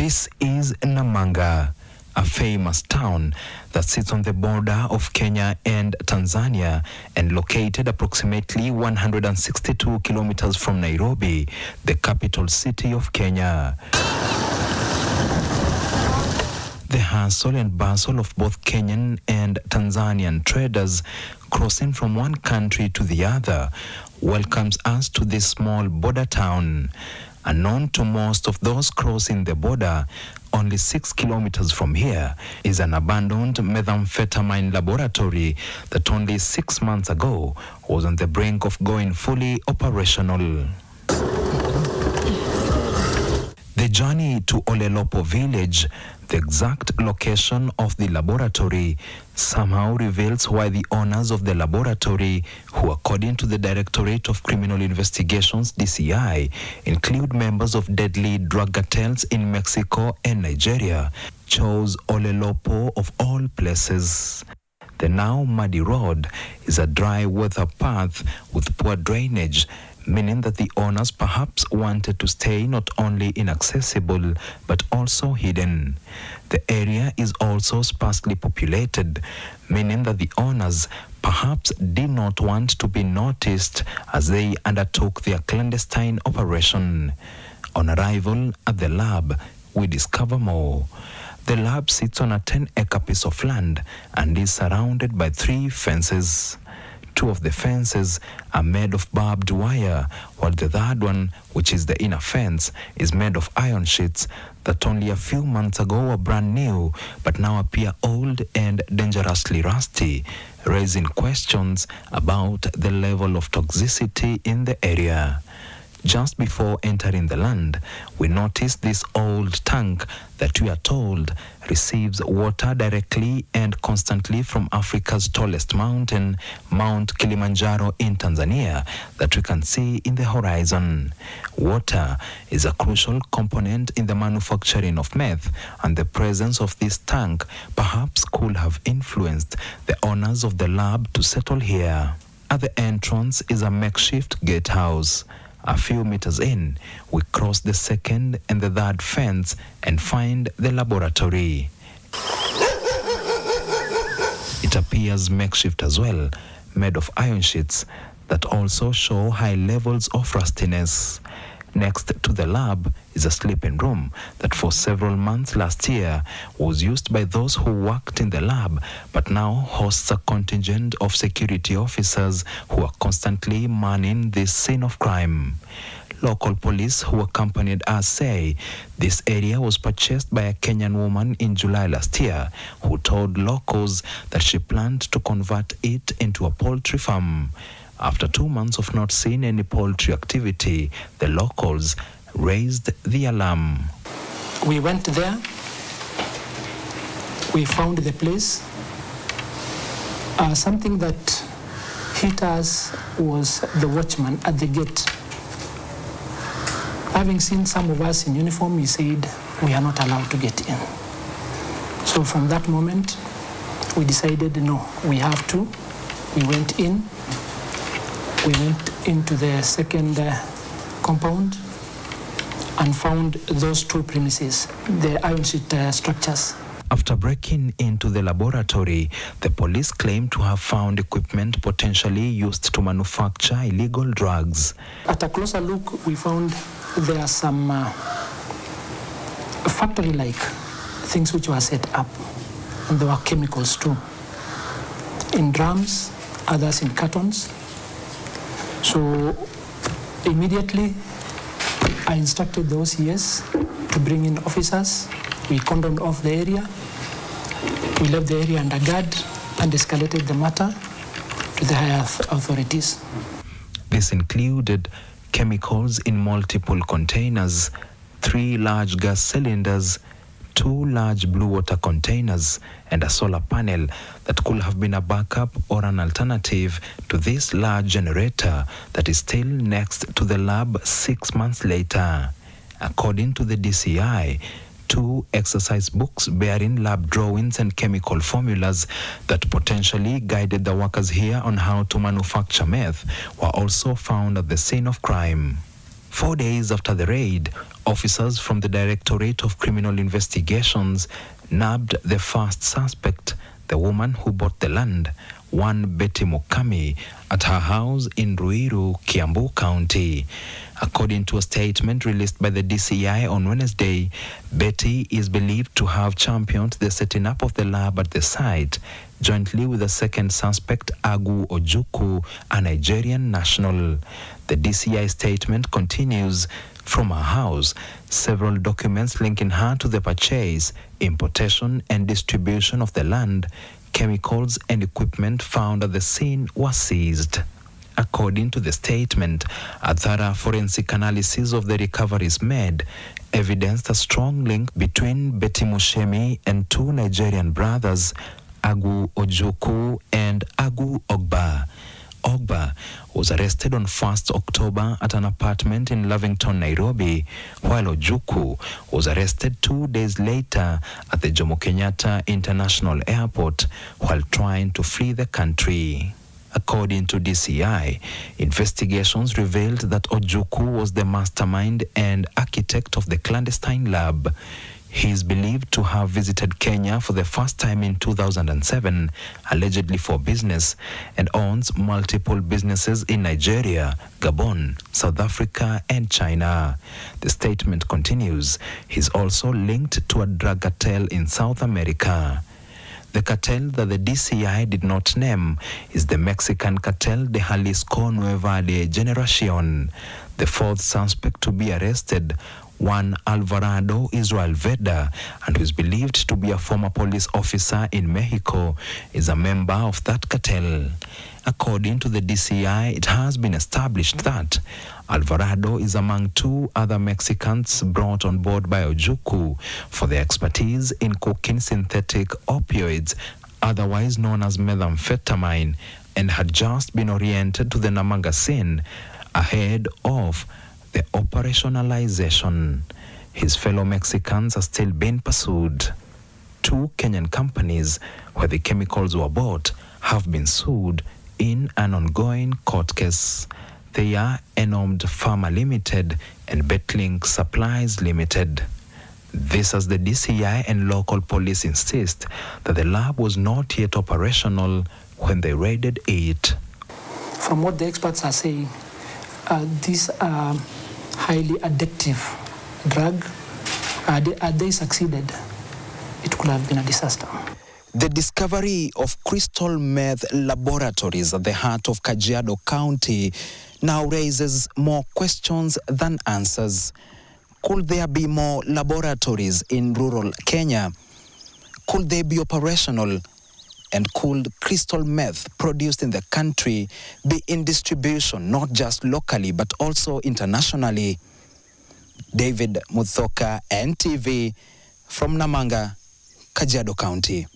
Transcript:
This is Namanga, a famous town that sits on the border of Kenya and Tanzania and located approximately 162 kilometers from Nairobi, the capital city of Kenya. The hustle and bustle of both Kenyan and Tanzanian traders crossing from one country to the other welcomes us to this small border town. Unknown to most of those crossing the border, only 6 kilometers from here is an abandoned methamphetamine laboratory that only 6 months ago was on the brink of going fully operational. The journey to Olelopo village, the exact location of the laboratory, somehow reveals why the owners of the laboratory, who according to the Directorate of Criminal Investigations (DCI) include members of deadly drug cartels in Mexico and Nigeria, chose Olelopo of all places. The now muddy road is a dry weather path with poor drainage, meaning that the owners perhaps wanted to stay not only inaccessible but also hidden. The area is also sparsely populated, meaning that the owners perhaps did not want to be noticed as they undertook their clandestine operation. On arrival at the lab, we discover more. The lab sits on a 10-acre piece of land and is surrounded by 3 fences. 2 of the fences are made of barbed wire, while the third one, which is the inner fence, is made of iron sheets that only a few months ago were brand new, but now appear old and dangerously rusty, raising questions about the level of toxicity in the area. Just before entering the land, we noticed this old tank that we are told receives water directly and constantly from Africa's tallest mountain, Mount Kilimanjaro in Tanzania, that we can see in the horizon. Water is a crucial component in the manufacturing of meth, and the presence of this tank perhaps could have influenced the owners of the lab to settle here. At the entrance is a makeshift gatehouse. A few meters in, we cross the second and the third fence and find the laboratory. It appears makeshift as well, made of iron sheets that also show high levels of rustiness. Next to the lab is a sleeping room that for several months last year was used by those who worked in the lab, but now hosts a contingent of security officers who are constantly manning this scene of crime. Local police who accompanied us say this area was purchased by a Kenyan woman in July last year, who told locals that she planned to convert it into a poultry farm. After 2 months of not seeing any poultry activity, the locals raised the alarm. We went there, we found the place. Something that hit us was the watchman at the gate. Having seen some of us in uniform, he said, we are not allowed to get in. So from that moment, we decided, no, we have to. We went in. We went into the second compound and found those 2 premises, the iron sheet structures. After breaking into the laboratory, the police claim to have found equipment potentially used to manufacture illegal drugs. At a closer look, we found there are some factory-like things which were set up, and there were chemicals too, in drums, others in cartons. So immediately I instructed the OCS to bring in officers. We cordoned off the area. We left the area under guard and escalated the matter to the higher authorities. This included chemicals in multiple containers, 3 large gas cylinders, 2 large blue water containers, and a solar panel that could have been a backup or an alternative to this large generator that is still next to the lab 6 months later. According to the DCI, 2 exercise books bearing lab drawings and chemical formulas that potentially guided the workers here on how to manufacture meth were also found at the scene of crime. 4 days after the raid, officers from the Directorate of Criminal Investigations nabbed the first suspect, the woman who bought the land, one Betty Mukami, at her house in Ruiru, Kiambu County. According to a statement released by the DCI on Wednesday, Betty is believed to have championed the setting up of the lab at the site, jointly with the second suspect, Agu Ojukwu, a Nigerian national. The DCI statement continues, from her house, several documents linking her to the purchase, importation and distribution of the land, chemicals and equipment found at the scene were seized. According to the statement, a thorough forensic analysis of the recoveries made evidenced a strong link between Betty Mushemi and two Nigerian brothers, Agu Ojukwu and Agu Ogba. Ogba was arrested on 1st October at an apartment in Lavington, Nairobi, while Ojukwu was arrested 2 days later at the Jomo Kenyatta International Airport while trying to flee the country. According to DCI, investigations revealed that Ojukwu was the mastermind and architect of the clandestine lab. He is believed to have visited Kenya for the first time in 2007, allegedly for business, and owns multiple businesses in Nigeria, Gabon, South Africa, and China. The statement continues, he's also linked to a drug cartel in South America. The cartel that the DCI did not name is the Mexican cartel de Jalisco Nueva de Generación. The fourth suspect to be arrested, one Alvarado Israel Veda, and who is believed to be a former police officer in Mexico, is a member of that cartel. According to the DCI, it has been established that Alvarado is among two other Mexicans brought on board by Ojukwu for their expertise in cooking synthetic opioids, otherwise known as methamphetamine, and had just been oriented to the Namanga scene ahead of the operationalization. His fellow Mexicans are still being pursued. Two Kenyan companies where the chemicals were bought have been sued in an ongoing court case. They are Enormed Pharma Limited and Betlink Supplies Limited. This as the DCI and local police insist that the lab was not yet operational when they raided it. From what the experts are saying, these are highly addictive drug. Had they succeeded, it could have been a disaster. The discovery of crystal meth laboratories at the heart of Kajiado County now raises more questions than answers. Could there be more laboratories in rural Kenya? Could they be operational? And could crystal meth produced in the country be in distribution, not just locally, but also internationally? David Muthoka, NTV, from Namanga, Kajiado County.